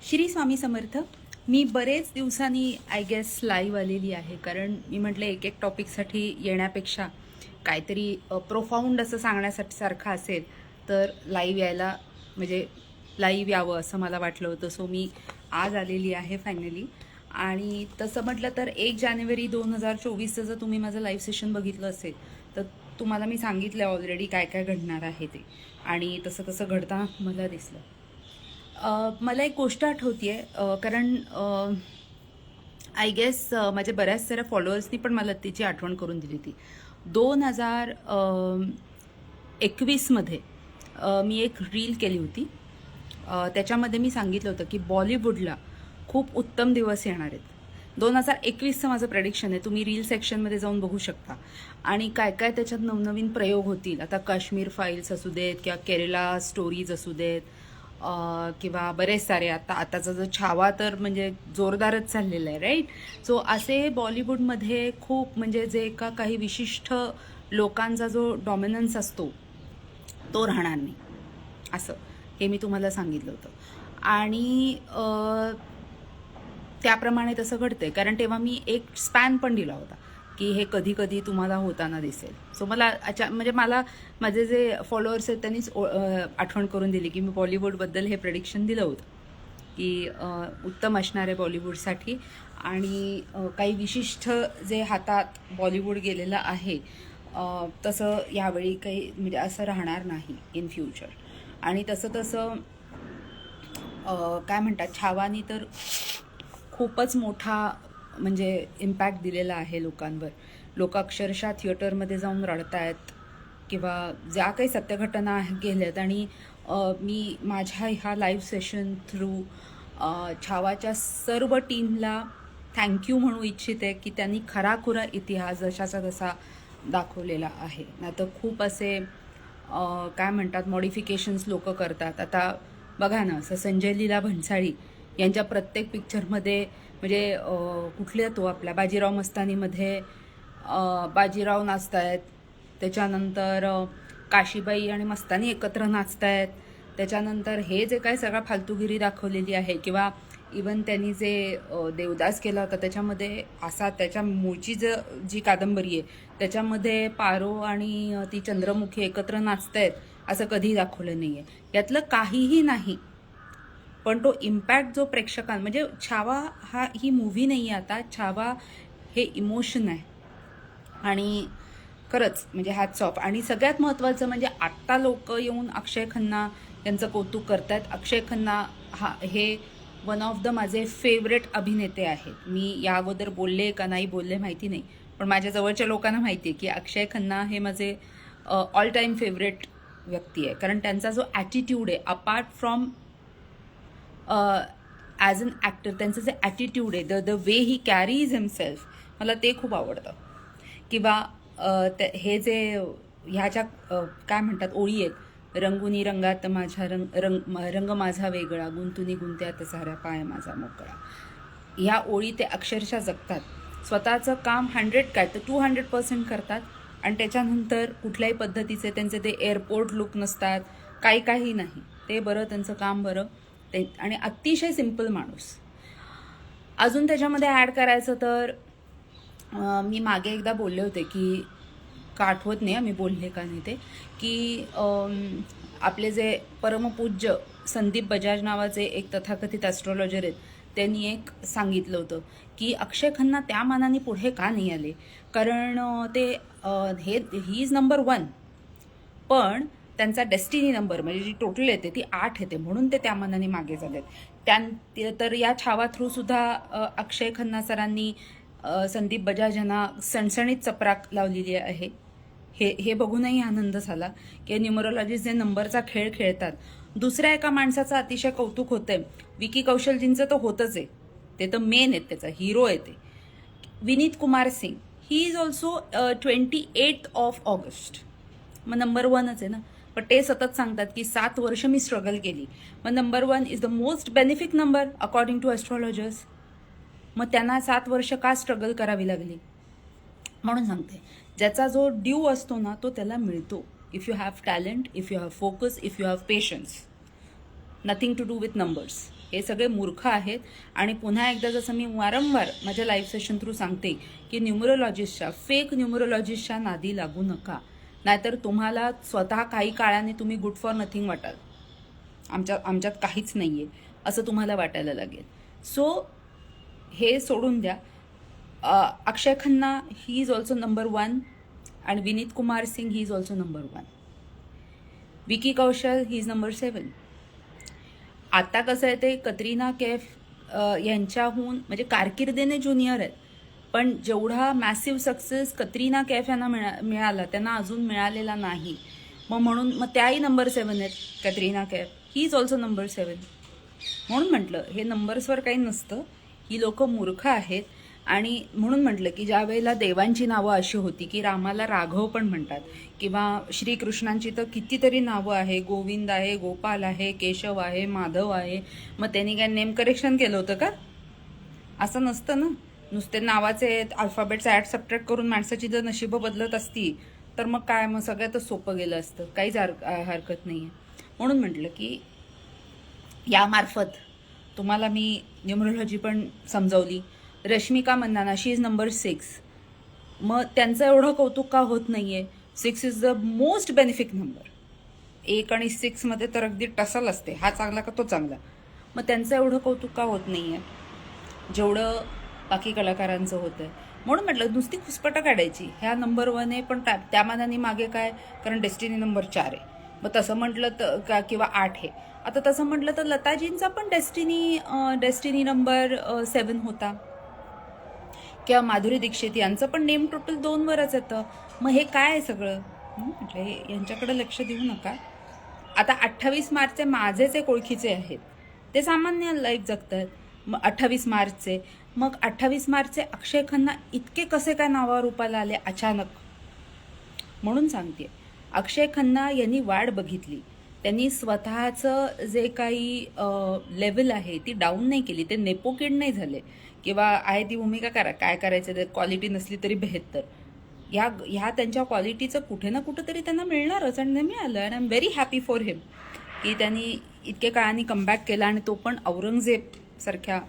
श्री स्वामी समर्थ. मी बरेच दिवसांनी I guess live आलेली आहे, कारण मी म्हटलं एक एक टॉपिकसाठी येण्यापेक्षा काहीतरी प्रोफाऊंड असं सांगण्यासाठी सारखं असेल तर लाईव्ह यायला म्हणजे लाईव्ह यावं असं मला वाटलं होतं. सो मी आज आलेली आहे फायनली. आणि तसं म्हटलं तर 1 जानेवारी 2024चं जर तुम्ही माझं लाईव्ह सेशन बघितलं असेल तर तुम्हाला मी सांगितलं ऑलरेडी काय काय घडणार आहे ते, आणि तसं तसं घडताना मला दिसलं. मला एक गोष्ट आठवते आहे, कारण आय गेस माझ्या बऱ्याच साऱ्या फॉलोअर्सनी पण मला तिची आठवण करून दिली होती. 2021मध्ये मी एक रील केली होती. त्याच्यामध्ये मी सांगितलं होतं की बॉलिवूडला खूप उत्तम दिवस येणार आहेत. 2021चं माझं प्रेडिक्शन आहे. तुम्ही रील सेक्शनमध्ये जाऊन बघू शकता. आणि काय काय त्याच्यात नवनवीन प्रयोग होतील. आता काश्मीर फाईल्स असू देत किंवा केरला स्टोरीज असू देत, किंवा बरेच सारे आताचा जो छावा तर म्हणजे जोरदारच चाललेला आहे, राईट. सो असे बॉलिवूडमध्ये खूप म्हणजे जे का काही विशिष्ट लोकांचा जो डॉमिनन्स असतो तो राहणार नाही, असं हे मी तुम्हाला सांगितलं होतं. आणि त्याप्रमाणे तसं घडतंय, कारण तेव्हा मी एक स्पॅन पण दिला होता की हे कधी कधी तुम्हाला होताना दिसेल. सो मला म्हणजे मला माझे जे फॉलोअर्स आहेत त्यांनीच आठवण करून दिली की मी बॉलिवूडबद्दल हे प्रेडिक्शन दिलं होतं की उत्तम असणार आहे बॉलिवूडसाठी. आणि काही विशिष्ट जे हातात बॉलिवूड गेलेलं आहे तसं यावेळी काही म्हणजे असं राहणार नाही इन फ्युचर. आणि तसं तसं काय म्हणतात, छावानी तर खूपच मोठा म्हणजे इम्पॅक्ट दिलेला आहे लोकांवर. लोक अक्षरशः थिएटरमध्ये जाऊन रडतायत किंवा ज्या काही सत्यघटना गेल्यात. आणि मी माझ्या ह्या लाईव्ह सेशन थ्रू छावाच्या सर्व टीमला थँक्यू म्हणू इच्छिते की त्यांनी खराखुरा इतिहास जशाचा तसा दाखवलेला आहे. नाहीतर खूप असे काय म्हणतात मॉडिफिकेशन्स लोक करतात. आता बघा ना, असं संजय लीला भन्साळी यांच्या प्रत्येक पिक्चरमध्ये म्हणजे कुठले तो आपल्या बाजीराव मस्तानीमध्ये बाजीराव नाचतायत, त्याच्यानंतर काशीबाई आणि मस्तानी एकत्र नाचतायत, त्याच्यानंतर हे जे काय सगळा फालतूगिरी दाखवलेली आहे. किंवा इवन त्यांनी जे देवदास केला होता त्याच्यामध्ये असा त्याच्या मूळची जी कादंबरी आहे त्याच्यामध्ये पारो आणि ती चंद्रमुखी एकत्र नाचतायत असं कधी दाखवलं नाही आहे. यातलं काहीही नाही, पण तो इम्पॅक्ट जो प्रेक्षकां म्हणजे छावा ही मूव्ही नाही आहे, आता छावा हे इमोशन आहे. आणि खरंच म्हणजे हॅट्स ऑफ. आणि सगळ्यात महत्त्वाचं म्हणजे आत्ता लोक येऊन अक्षय खन्ना यांचं कौतुक करतात. अक्षय खन्ना हे वन ऑफ द माझे फेवरेट अभिनेते आहेत. मी या अगोदर बोलले का नाही बोलले माहिती नाही, पण माझ्या जवळच्या लोकांना माहिती आहे की अक्षय खन्ना हे माझे ऑल टाईम फेवरेट व्यक्ती आहे. कारण त्यांचा जो ॲटिट्यूड आहे apart from as an actor, त्यांचं जे ॲटिट्यूड आहे, the way he carries himself, मला ते खूप आवडतं. किंवा हे जे ह्याच्या काय म्हणतात ओळी आहेत, रंगुनी रंगात माझ्या रंग माझा वेगळा, गुंतुनी गुंत्यात साऱ्या पाय माझा मोकळा, ह्या ओळी ते अक्षरशः जगतात. स्वतःचं काम 100 काय तर 200% करतात. आणि त्याच्यानंतर कुठल्याही पद्धतीचे त्यांचे ते एअरपोर्ट लुक नसतात, काही नाही. ते बरं त्यांचं काम बरं ते. आणि अतिशय सिम्पल माणूस. अजून त्याच्यामध्ये ॲड करायचं तर मी मागे एकदा बोलले होते की का आठवत नाही मी बोलले का नाही ते, की आपले जे परमपूज्य संदीप बजाज नावाचे एक तथाकथित ॲस्ट्रॉलॉजर आहेत, त्यांनी एक सांगितलं होतं की अक्षय खन्ना त्या मानाने पुढे का नाही आले, कारण ते ही इज नंबर 1, पण त्यांचा डेस्टिनी नंबर म्हणजे जी टोटल येते ती 8 येते, म्हणून ते त्या मानाने मागे झालेत. तर या छावा थ्रू सुद्धा अक्षय खन्ना सरांनी संदीप बजाज यांना सणसणीत चपराक लावलेली आहे. हे बघूनही आनंद झाला की न्यूमरोलॉजिस्ट जे नंबरचा खेळ खेळतात. दुसऱ्या एका माणसाचं अतिशय कौतुक होतंय, विकी कौशलजींचं तर होतच आहे, ते तर मेन आहेत, त्याचा हिरो आहे ते. Vineet Kumar Singh, he is also 28 August, मग नंबर 1च आहे ना. पण ते सतत सांगतात की 7 वर्ष मी स्ट्रगल केली, मग number 1 is the most benefic number according to astrologers. मग त्यांना 7 वर्ष का स्ट्रगल करावी लागली. म्हणून सांगते, ज्याचा जो ड्यू असतो ना तो त्याला मिळतो. If you have talent, if you have focus, if you have patience, nothing to do with numbers. हे सगळे मूर्ख आहेत. आणि पुन्हा एकदा जसं मी वारंवार माझ्या लाईव्ह सेशन थ्रू सांगते की न्यूमरोलॉजिस्टच्या, फेक न्यूमरोलॉजिस्टच्या नादी लागू नका, नाहीतर तुम्हाला स्वतः काही काळाने तुम्ही गुड फॉर नथिंग वाटाल. आमच्यात काहीच नाही आहे असं तुम्हाला वाटायला लागेल. सो हे सोडून द्या. Akshaye Khanna he is also number 1 आणि Vineet Kumar Singh he is also number 1. Vicky Kaushal he is number 7. आता कसं आहे ते कतरिना कैफ यांच्याहून म्हणजे कारकिर्दीने ज्युनियर आहेत, पण जेवढा मॅसिव्ह सक्सेस कतरिना कैफ यांना मिळाला त्यांना अजून मिळालेला नाही. म्हणून त्याही नंबर 7 आहेत. कतरिना कैफ ही इज ऑल्सो नंबर 7. म्हणून म्हटलं हे नंबर्सवर काही नसतं, ही लोक मूर्ख आहेत. आणि म्हणून म्हटलं की ज्या वेळेला देवांची नावं अशी होती की रामाला राघव पण म्हणतात, किंवा श्रीकृष्णांची तर कितीतरी नावं आहे, गोविंद आहे, गोपाल आहे, केशव आहे, माधव आहे. मग त्यांनी काय नेम करेक्शन केलं होतं का? असं नसतं ना. नुसते नावाचे अल्फाबेट्स ॲड सबट्रॅक्ट करून माणसाची जर नशीबं बदलत असती तर मग काय, मग सगळ्यातच सोपं गेलं असतं. काहीच हरकत नाही आहे. म्हणून म्हटलं की यामार्फत तुम्हाला मी न्यूमरोलॉजी पण समजवली. रश्मिका मंदाना शी इज नंबर 6. मग त्यांचं एवढं कौतुक का होत नाही आहे? 6 is the most benefic number. 1 आणि 6 मध्ये तर अगदी टसल असते, हा चांगला का तो चांगला. मग त्यांचं एवढं कौतुक का होत नाही आहे जेवढं बाकी कलाकारांचं होतं आहे? म्हणून म्हटलं नुसती खुसपटं काढायची. ह्या नंबर 1 आहे, पण त्या मानाने मागे काय, कारण डेस्टिनी नंबर 4 आहे. मग तसं म्हटलं तर किंवा 8 आहे. आता तसं म्हटलं तर लताजींचा पण डेस्टिनी नंबर 7 होता, किंवा माधुरी दीक्षित यांचं पण नेम टोटल 2 वरच येतं. मग हे काय आहे सगळं? म्हटलं हे यांच्याकडे लक्ष देऊ नका. आता 28 मार्चचे माझेच एक ओळखीचे आहेत, ते सामान्य लाईफ जगतात. मग 28 मार्चचे, मग 28 मार्चचे अक्षय खन्ना इतके कसे काय नावावर रूपाला आले अचानक? म्हणून सांगते, अक्षय खन्ना यांनी वाट बघितली. त्यांनी स्वतःचं जे काही लेवल आहे ती डाऊन नाही केली. ते नेपोकिड नाही झाले किंवा आहे ती भूमिका करा, काय करायचं ते, क्वालिटी नसली तरी 72. ह्या त्यांच्या क्वालिटीचं कुठे ना कुठं तरी त्यांना मिळणारच, आणि मिळालं. And I am very happy for him की त्यांनी इतके काळाने कमबॅक केला, आणि तो पण औरंगजेब सारख्या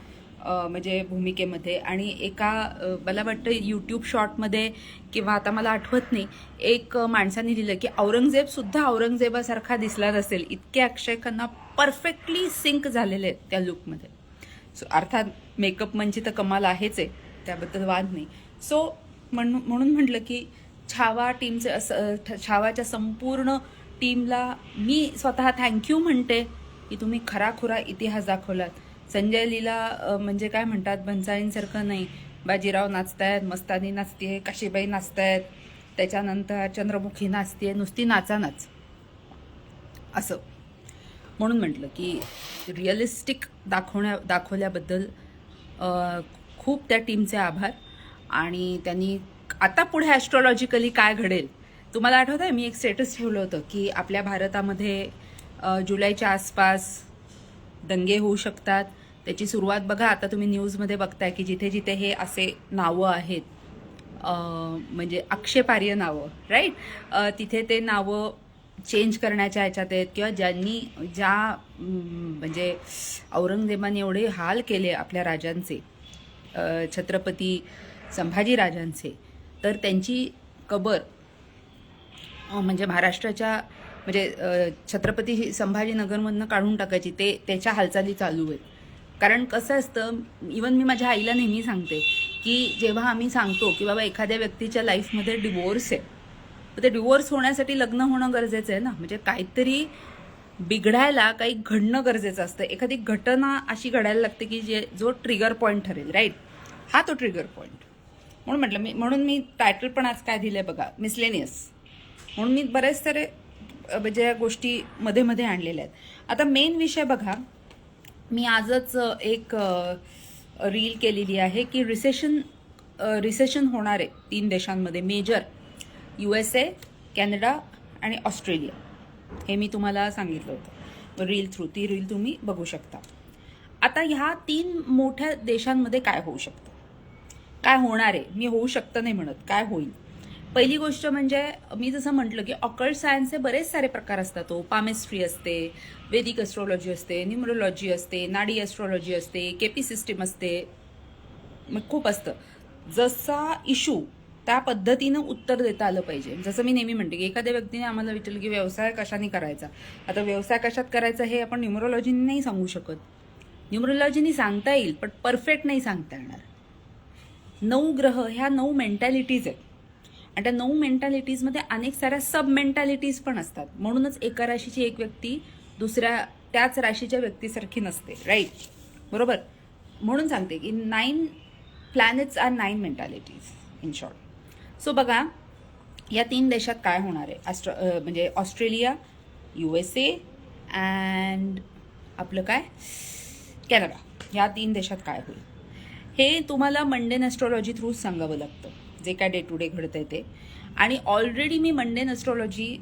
म्हणजे भूमिकेमध्ये. आणि एका मला वाटतं यूट्यूब शॉर्टमध्ये किंवा आता मला आठवत नाही, एक माणसाने लिहिलं की औरंगजेब सुद्धा औरंगजेबासारखा दिसला नसेल, इतके अक्षय खन्ना परफेक्टली सिंक झालेले आहेत त्या लुकमध्ये. सो अर्थात मेकअप म्हणजे तर कमाल आहेच आहे, त्याबद्दल वाद नाही. सो म्हणून म्हटलं की छावाच्या संपूर्ण टीमला मी स्वतः थँक्यू म्हणते की तुम्ही खराखुरा इतिहास दाखवलात. संजय लीला म्हणजे काय म्हणतात, भन्साळींसारखं नाही. बाजीराव नाचतायत, मस्तानी नाचतेय, काशीबाई नाचतायत, त्याच्यानंतर चंद्रमुखी नाचतेय, नुसती नाच असं. म्हणून म्हटलं की रिअलिस्टिक दाखवल्याबद्दल खूप त्या टीमचे आभार. आणि त्यांनी आता पुढे ॲस्ट्रॉलॉजिकली काय घडेल, तुम्हाला आठवत आहे मी एक स्टेटस ठेवलं होतं की आपल्या भारतामध्ये जुलैच्या आसपास दंगे होऊ शकतात. त्याची सुरुवात बघा, आता तुम्ही न्यूजमध्ये बघताय की जिथे जिथे हे असे नावं आहेत, म्हणजे आक्षेपार्ह नावं, राईट, तिथे ते नावं चेंज करण्याच्या ह्याच्यात आहेत. किंवा ज्या म्हणजे औरंगजेबाने एवढे हाल केले आपल्या राजांचे, छत्रपती संभाजी राजांचे, तर त्यांची कबर म्हणजे महाराष्ट्राच्या म्हणजे छत्रपती संभाजीनगरमधनं काढून टाकायची, त्याच्या हालचाली चालू आहेत. कारण कसं असतं, इवन मी माझ्या आईला नेहमी सांगते की जेव्हा आम्ही सांगतो की बाबा एखाद्या व्यक्तीच्या लाईफमध्ये डिवोर्स आहे, तर ते डिवोर्स होण्यासाठी लग्न होणं गरजेचं आहे ना. म्हणजे काहीतरी बिघडायला काही घडणं गरजेचं असतं. एखादी घटना अशी घडायला लागते की जो ट्रिगर पॉईंट ठरेल, राईट, हा तो ट्रिगर पॉईंट. म्हणून मी टायटल पण आज काय दिलंय बघा, मिसलेनियस. म्हणून मी बरेच सारे म्हणजे गोष्टी मध्ये मध्ये आणलेल्या आहेत. आता मेन विषय बघा, मी आजच एक रील केलेली आहे की रिसेशन होणार आहे 3 देशांमध्ये मेजर, USA, कॅनडा आणि ऑस्ट्रेलिया. हे मी तुम्हाला सांगितलं होतं रील थ्रू. ती रील तुम्ही बघू शकता. आता ह्या 3 मोठ्या देशांमध्ये काय होऊ शकतं, काय होणार आहे, मी होऊ शकतं नाही म्हणत, काय होईल. पहिली गोष्ट म्हणजे मी जसं म्हटलं की ऑकल्ट सायन्सचे बरेच सारे प्रकार असतात. पामेस्ट्री असते, वेदिक एस्ट्रॉलॉजी असते, न्यूमरोलॉजी असते, नाडी एस्ट्रॉलॉजी असते, केपी सिस्टीम असते, मग खूप असतं. जसा इशू त्या पद्धतीनं उत्तर देता आलं पाहिजे. जसं मी नेहमी म्हणते की एखाद्या व्यक्तीने आम्हाला विचारलं की व्यवसाय कशाने करायचा, आता व्यवसाय कशात करायचा हे आपण न्यूमरोलॉजीने नाही सांगू शकत. न्यूमरोलॉजीने सांगता येईल पण परफेक्ट नाही सांगता येणार. 9 ग्रह ह्या 9 मेंटॅलिटीज आहेत आणि त्या 9 मेंटॅलिटीजमध्ये अनेक साऱ्या सब मेंटॅलिटीज पण असतात. म्हणूनच एका राशीची एक व्यक्ती दुसऱ्या त्याच राशीच्या व्यक्तीसारखी नसते, राईट? बरोबर. म्हणून सांगते की 9 planets are 9 mentalities in short. So बघा, या 3 देशात काय होणार आहे, म्हणजे ऑस्ट्रेलिया, USA अँड आपलं काय कॅनडा, ह्या 3 देशात काय होईल हे तुम्हाला मंडेन ॲस्ट्रॉलॉजी थ्रूच सांगावं लागतं, जे काय डे टू डे घडतंय ते. आणि ऑलरेडी मी मंडेन ॲस्ट्रॉलॉजी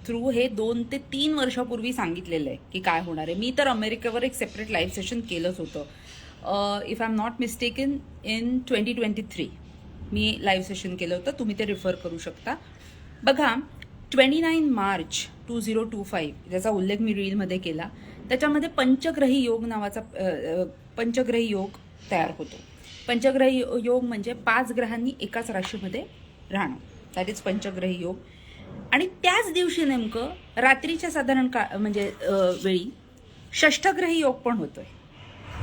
थ्रू हे 2 ते 3 वर्षापूर्वी सांगितलेलं आहे की काय होणार आहे. मी तर अमेरिकेवर एक सेपरेट लाईव्ह सेशन केलंच होतं. If I am not mistaken in 2023 me live session केलं होतं, तुम्ही ते रिफर करू शकता. बघा, 29 मार्च 2025 ज्याचा उल्लेख मी रीलमध्ये केला, त्याच्यामध्ये पंचग्रही योग नावाचा पंचग्रही योग तयार होतो. पंचग्रही योग म्हणजे 5 ग्रहांनी एकाच राशीमध्ये राहणं, दॅट इज पंचग्रही योग. आणि त्याच दिवशी नेमकं रात्रीच्या साधारण म्हणजे वेळी षष्ठग्रही योग पण होतोय.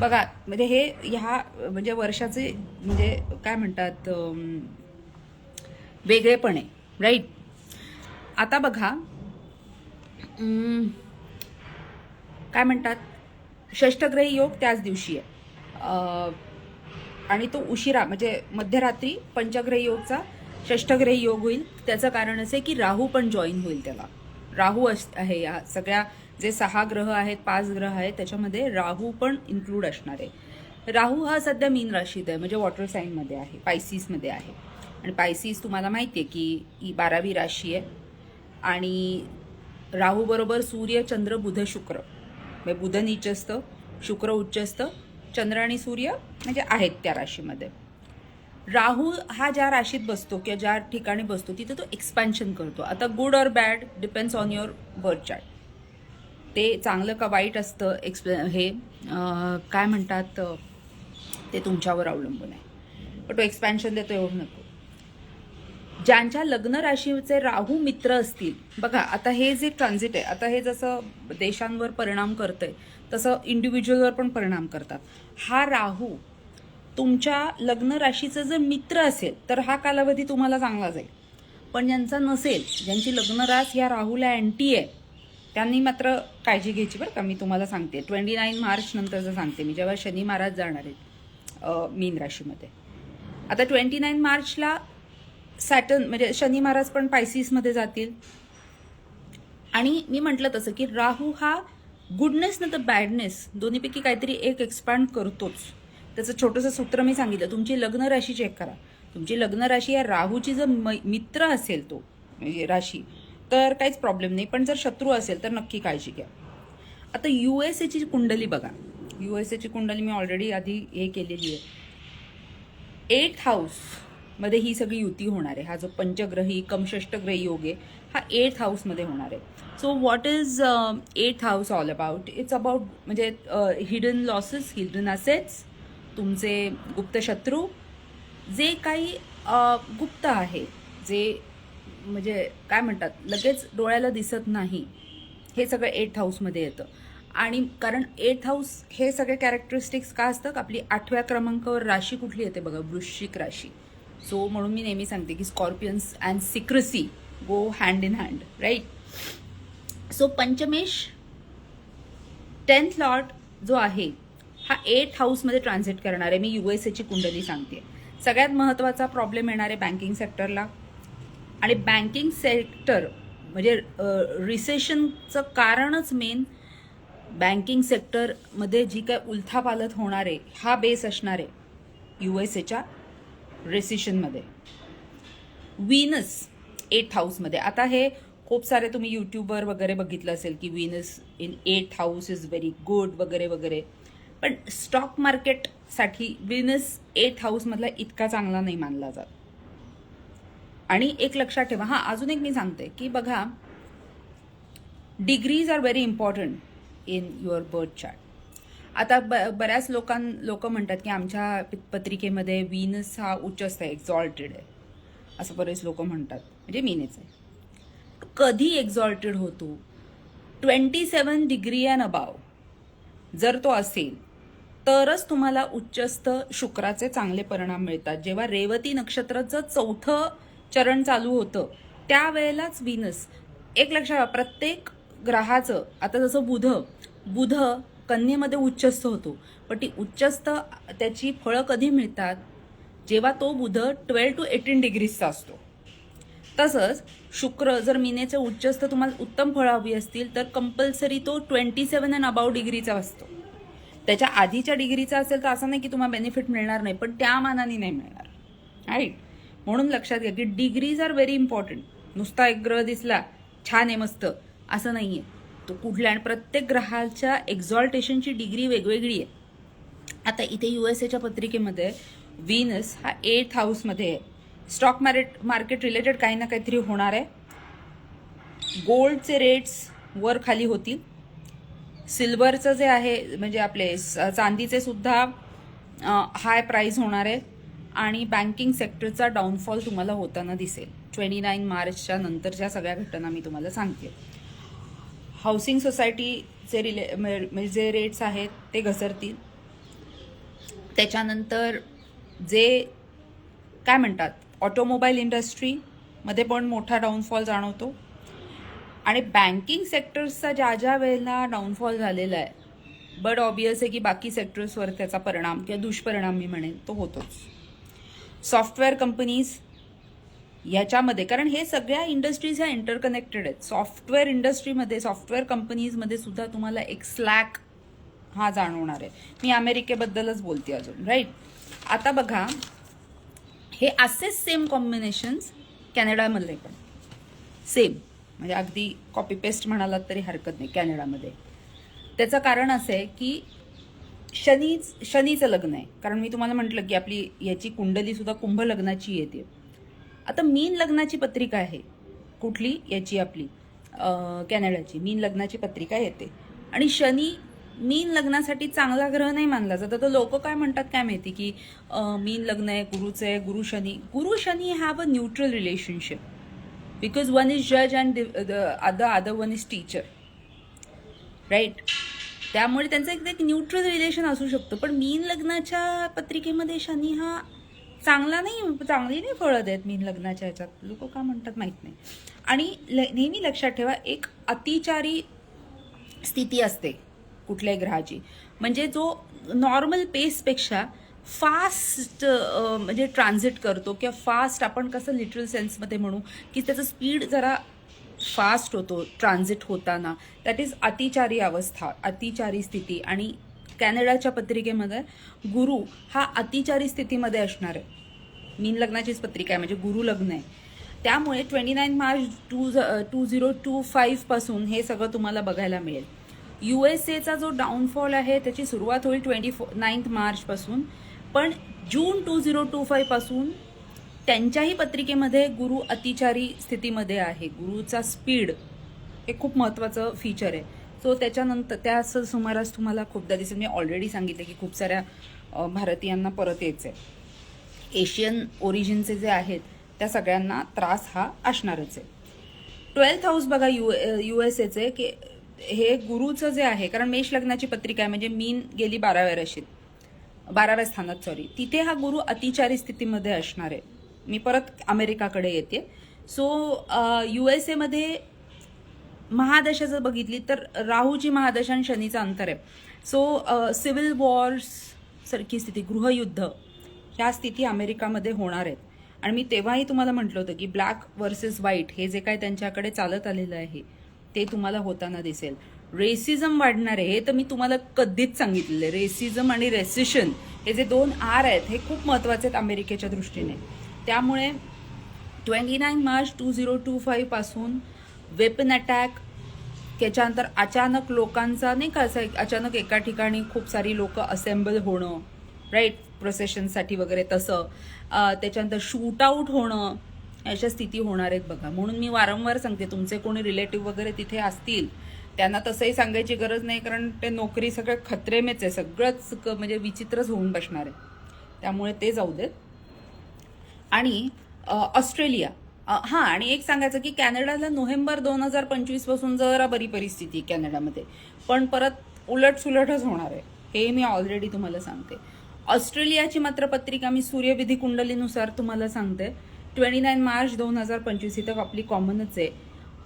बघा, म्हणजे हे ह्या म्हणजे वर्षाचे म्हणजे काय म्हणतात वेगळेपण आहे, राईट? आता बघा, काय म्हणतात, षष्ठग्रही योग त्याच दिवशी आहे आणि तो उशिरा म्हणजे मध्यरात्री पंचग्रही योगचा षष्ठग्रही योग होईल. त्याचं कारण असं आहे की राहू पण जॉईन होईल त्याला. राहू आहे या सगळ्या जे 6 ग्रह आहेत, 5 ग्रह आहेत, त्याच्यामध्ये राहू पण इन्क्लूड असणार आहे. राहू हा सध्या मीन राशीत आहे, म्हणजे वॉटर साईनमध्ये आहे, पायसीसमध्ये आहे. आणि पायसीस तुम्हाला माहिती आहे की ही 12वी राशी आहे. आणि राहू बरोबर सूर्य, चंद्र, बुध, शुक्र, म्हणजे बुध नीच असतं, शुक्र उच्च असतं, चंद्र आणि सूर्य म्हणजे आहेत त्या राशीमध्ये. राहू हा ज्या राशीत बसतो किंवा ज्या ठिकाणी बसतो तिथे तो एक्सपॅन्शन करतो. आता good or bad depends on your birth chart. ते चांगलं का वाईट असतं हे काय म्हणतात ते तुमच्यावर अवलंबून आहे. पण तो एक्सपॅन्शन देतो एवढं नको. ज्यांच्या लग्न राशीचे राहू मित्र असतील, बघा आता हे जे ट्रान्झिट आहे, आता हे जसं देशांवर परिणाम करतंय तसं इंडिव्हिज्युअलवर पण परिणाम करतात. हा राहू तुमच्या लग्न राशीचं जर मित्र असेल तर हा कालावधी तुम्हाला चांगला जाईल. पण ज्यांचा नसेल, ज्यांची लग्न रास ह्या राहूला अँटी आहे, त्यांनी मात्र काळजी घ्यायची बरं का. मी तुम्हाला सांगते 29 मार्च नंतरचं सांगते मी, जेव्हा शनी महाराज जाणार आहेत मीन राशीमध्ये. आता 29 मार्चला सॅटर्न म्हणजे शनी महाराज पण पायसीसमध्ये जातील. आणि मी म्हटलं तसं की राहू हा गुडनेस ना तर बॅडनेस दोन्हीपैकी काहीतरी एक एक्सपांड करतोच. त्याचं छोटंसं सूत्र मी सांगितलं. तुमची लग्न राशी चेक करा. तुमची लग्न राशी या राहूची जर मित्र असेल तो म्हणजे राशी तर काहीच प्रॉब्लेम नाही, पण जर शत्रू असेल तर नक्की काळजी घ्या. आता USA ची कुंडली बघा. USA ची कुंडली मी ऑलरेडी आधी हे केलेली आहे. 8th हाऊस मध्ये ही सगळी युती होणार आहे. हा जो पंचग्रही षष्ठग्रही योग आहे हा 8th हाऊसमध्ये होणार आहे. So what is 8th house all about? It's about म्हणजे हिडन लॉसेस, हिडन असेट्स, तुमचे गुप्त शत्रू, जे काही गुप्त आहे, जे म्हणजे काय म्हणतात लगेच डोळ्याला दिसत नाही, हे सगळं 8th हाऊसमध्ये येतं. आणि कारण 8th हाऊस हे सगळे कॅरेक्टरिस्टिक्स का असतात? आपली 8व्या क्रमांकावर राशी कुठली येते बघा, वृश्चिक राशी. सो म्हणून मी नेहमी सांगते की Scorpions and secrecy go hand in hand, right? So पंचमेश 10th लॉर्ड जो आहे हा 8th हाऊसमध्ये ट्रान्झिट करणार आहे. मी USA ची कुंडली सांगते. सगळ्यात महत्त्वाचा प्रॉब्लेम येणार आहे बँकिंग सेक्टरला. आणि बँकिंग सेक्टर म्हणजे रिसेशनचं कारणच मेन बँकिंग सेक्टरमध्ये जी काय उलथापालथ होणार आहे हा बेस असणार आहे USAच्या रिसेशनमध्ये. व्हीनस 8th हाऊसमध्ये. आता हे खूप सारे तुम्ही यूट्यूबवर वगैरे बघितलं असेल की Venus in 8th house is very good वगैरे वगैरे. पण स्टॉक मार्केटसाठी व्हीनस 8th हाऊसमधला इतका चांगला नाही मानला जात. आणि एक लक्षात ठेवा, हां अजून एक मी सांगते की बघा, degrees are very important in your birth chart. आता बऱ्याच लोक म्हणतात की आमच्या पत्रिकेमध्ये व्हीनस हा उच्चस्थ आहे, एक्झॉल्टेड आहे, असं बरेच लोक म्हणतात, म्हणजे मीनच आहे. कधी एक्झॉल्टेड होतो? 27 डिग्री अँड अबाव जर तो असेल तरच तुम्हाला उच्चस्थ शुक्राचे चांगले परिणाम मिळतात. जेव्हा रेवती नक्षत्राचं 4थं चरण चालू होतं त्यावेळेलाच व्हीनस, एक लक्षात, प्रत्येक ग्रहाचं, आता जसं बुध कन्येमध्ये उच्चस्थ होतो, पण ती उच्चस्थ त्याची फळं कधी मिळतात? जेव्हा तो बुध 12 to 18 डिग्रीजचा असतो. तसंच शुक्र जर मीनेचे उच्चस्थ तुम्हाला उत्तम फळं हवी असतील तर कंपल्सरी तो 27 अँड अबाव डिग्रीचा असतो. त्याच्या आधीच्या डिग्रीचा असेल तर असं नाही की तुम्हाला बेनिफिट मिळणार नाही, पण त्या मानाने नाही मिळणार, राईट. म्हणून लक्षात घ्या की डिग्रीज आर व्हेरी इम्पॉर्टंट. नुसता एक ग्रह दिसला छान आहे मस्त असं नाहीये, तो कुठल्या, आणि प्रत्येक ग्रहाच्या एक्झॉल्टेशनची डिग्री वेगवेगळी आहे. आता इथे USA पत्रिकेमध्ये व्हीनस हा 8th हाऊसमध्ये आहे. स्टॉक मार्केट रिलेटेड काही ना काहीतरी होणार आहे. गोल्डचे रेट्स वर खाली होतील. सिल्वरचं जे आहे म्हणजे आपले चांदीचे सुद्धा हाय प्राइस होणार आहे. आणि बँकिंग सेक्टरचा डाऊनफॉल तुम्हाला होताना दिसेल. 29 मार्चच्या नंतरच्या सगळ्या घटना मी तुम्हाला सांगते. हाऊसिंग सोसायटीचे म्हणजे जे रेट्स आहेत ते घसरतील. त्याच्यानंतर जे काय म्हणतात ऑटोमोबाईल इंडस्ट्रीमध्ये पण मोठा डाऊनफॉल जाणवतो. आणि बँकिंग सेक्टर्सचा ज्या वेळेला डाऊनफॉल झालेला आहे, बट ऑब्वियस आहे की बाकी सेक्टर्सवर त्याचा परिणाम किंवा दुष्परिणाम मी म्हणेन तो होतोच. सॉफ्टवेअर कंपनीज ह्याच्यामध्ये, कारण हे सगळ्या इंडस्ट्रीज ह्या इंटरकनेक्टेड आहेत. सॉफ्टवेअर इंडस्ट्रीमध्ये, सॉफ्टवेअर कंपनीजमध्ये सुद्धा तुम्हाला एक स्लॅक हा जाणवणार आहे. मी अमेरिकेबद्दलच बोलते अजून, राईट. आता बघा, हे असेच सेम कॉम्बिनेशन्स कॅनडामध्ये पण सेम, म्हणजे अगदी कॉपी पेस्ट म्हणालात तरी हरकत नाही कॅनडामध्ये. त्याचं कारण असं आहे की शनीचं लग्न आहे. कारण मी तुम्हाला म्हटलं की आपली याची कुंडली सुद्धा कुंभ लग्नाची येते. आता मीन लग्नाची पत्रिका आहे कुठली याची, आपली कॅनडाची मीन लग्नाची पत्रिका येते. आणि शनी मीन लग्नासाठी चांगला ग्रह नाही मानला जात. तर लोक काय म्हणतात काय माहिती की मीन लग्न आहे, गुरुचं आहे, गुरु शनी have a neutral relationship because one is जज and the other one is teacher, right. त्यामुळे त्यांचं एक न्यूट्रल रिलेशन असू शकतं. पण मीन लग्नाच्या पत्रिकेमध्ये शनी हा चांगली नाही फळं देत मीन लग्नाच्या ह्याच्यात. लोक का म्हणतात माहित नाही. आणि नेहमी लक्षात ठेवा, एक अतिचारी स्थिती असते कुठल्याही ग्रहाची, म्हणजे जो नॉर्मल पेसपेक्षा फास्ट म्हणजे ट्रान्झिट करतो किंवा फास्ट, आपण कसं लिटरल सेन्समध्ये म्हणू की त्याचं स्पीड जरा फास्ट होतो ट्रान्झिट होताना, दॅट इज अतिचारी अवस्था, अतिचारी स्थिती. आणि कॅनडाच्या पत्रिकेमध्ये गुरु हा अतिचारी स्थितीमध्ये असणार आहे. मीन लग्नाचीच पत्रिका आहे, म्हणजे गुरु लग्न आहे. त्यामुळे 29 मार्च 2025 पासून हे सगळं तुम्हाला बघायला मिळेल. USAचा जो डाऊनफॉल आहे त्याची सुरुवात होईल 29 मार्च पासून, पण जून 2025 पासून त्यांच्याही पत्रिकेमध्ये गुरु अतिचारी स्थितीमध्ये आहे. गुरुचा स्पीड हे खूप महत्त्वाचं फीचर आहे. सो त्याच्यानंतर त्या सुमारास तुम्हाला खूपदा दिसेल. मी ऑलरेडी सांगितलं की खूप साऱ्या भारतीयांना परत यायचं आहे. एशियन ओरिजिनचे जे आहेत त्या सगळ्यांना त्रास हा असणारच आहे. 12th हाऊस बघा USAचे की हे गुरुचं जे आहे, कारण मेष लग्नाची पत्रिका आहे, म्हणजे मीन गेली 12व्या राशीत, 12व्या स्थानात सॉरी, तिथे हा गुरु अतिचारी स्थितीमध्ये असणार आहे. मी परत अमेरिकाकडे येते. सो USAमध्ये महादशा जर बघितली तर राहूची महादशा आणि शनीचा अंतर आहे. सो सिव्हिल वॉर्स सारखी स्थिती, गृहयुद्ध, ह्या स्थिती अमेरिकामध्ये होणार आहेत. आणि मी तेव्हाही तुम्हाला म्हटलं होतं की ब्लॅक वर्सेस व्हाईट हे जे काय त्यांच्याकडे चालत आलेलं आहे ते तुम्हाला होताना दिसेल. रेसिझम वाढणार आहे, हे तर मी तुम्हाला कधीच सांगितलेलं आहे. रेसिझम आणि रेसिशन हे जे 2 R आहेत हे खूप महत्त्वाचे आहेत अमेरिकेच्या दृष्टीने. त्यामुळे 29 मार्च 2025 पासून वेपन अटॅक, त्याच्यानंतर अचानक लोकांचा नाही का असं अचानक एका ठिकाणी खूप सारी लोक असेंबल होणं, राईट, प्रोसेशनसाठी वगैरे तसं. त्याच्यानंतर शूट आऊट होणं, अशा स्थिती होणार आहेत बघा. म्हणून मी वारंवार सांगते, तुमचे कोणी रिलेटिव्ह वगैरे तिथे असतील त्यांना तसंही सांगायची गरज नाही, कारण ते नोकरी सगळं खतरेमेच आहे, सगळंच म्हणजे विचित्रच होऊन बसणार आहे. त्यामुळे ते जाऊ देत. आणि ऑस्ट्रेलिया, हां, आणि एक सांगायचं की कॅनडाला नोव्हेंबर 2025 पासून जरा बरी परिस्थिती कॅनडामध्ये, पण परत उलटसुलटच होणार आहे, हे मी ऑलरेडी तुम्हाला सांगते. ऑस्ट्रेलियाची मात्र पत्रिका मी सूर्यविधी कुंडलीनुसार तुम्हाला सांगते. 29 मार्च 2025 इथं आपली कॉमनच आहे.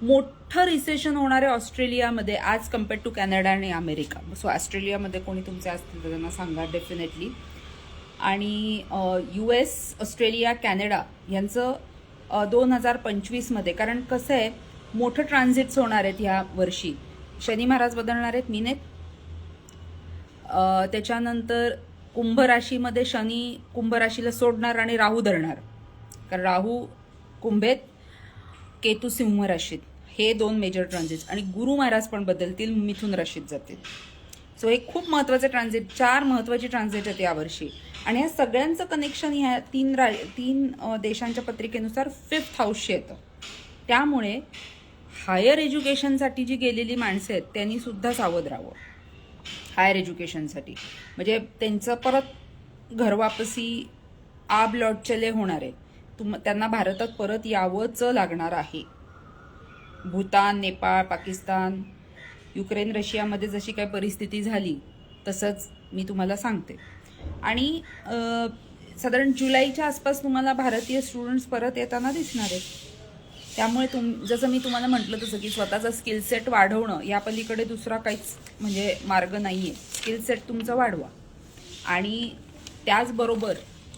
मोठं रिसेशन होणार आहे ऑस्ट्रेलियामध्ये ॲज कम्पेअर टू कॅनडा आणि अमेरिका. सो ऑस्ट्रेलियामध्ये कोणी तुमचे असतील तर त्यांना सांगा डेफिनेटली. आणि US, ऑस्ट्रेलिया, कॅनडा यांचं 2025मध्ये, कारण कसं आहे, मोठं ट्रान्झिट्स होणार आहेत ह्या वर्षी. शनी महाराज बदलणार आहेत मीनेत. त्याच्यानंतर कुंभ राशीमध्ये शनी कुंभ राशीला सोडणार आणि राहू धरणार, कारण राहू कुंभेत, केतू सिंह राशीत. हे 2 मेजर ट्रान्झिट्स. आणि गुरु महाराज पण बदलतील, मिथुन राशीत जातील. सो हे खूप महत्त्वाचे ट्रान्झिट, 4 महत्त्वाची ट्रान्झिट आहेत यावर्षी. आणि ह्या सगळ्यांचं कनेक्शन ह्या तीन देशांच्या पत्रिकेनुसार 5th हाऊसशी येतं. त्यामुळे हायर एज्युकेशनसाठी जी गेलेली माणसं आहेत त्यांनी सुद्धा सावध राहावं. हायर एज्युकेशनसाठी म्हणजे त्यांचं परत घरवापसी आब लौट चले होणार आहे. त्यांना भारतात परत यावंच लागणार आहे. भूतान, नेपाळ, पाकिस्तान, युक्रेन, रशियामध्ये जशी काही परिस्थिती झाली तसंच मी तुम्हाला सांगते. आणि साधारण जुलैच्या आसपास तुम्हाला भारतीय स्टुडंट्स परत येताना दिसणार आहेत. त्यामुळे जसं मी तुम्हाला म्हटलं तसं की स्वतःचा स्किल सेट वाढवणं या पलीकडे दुसरा काहीच म्हणजे मार्ग नाही आहे. स्किल सेट तुमचं वाढवा. आणि त्याचबरोबर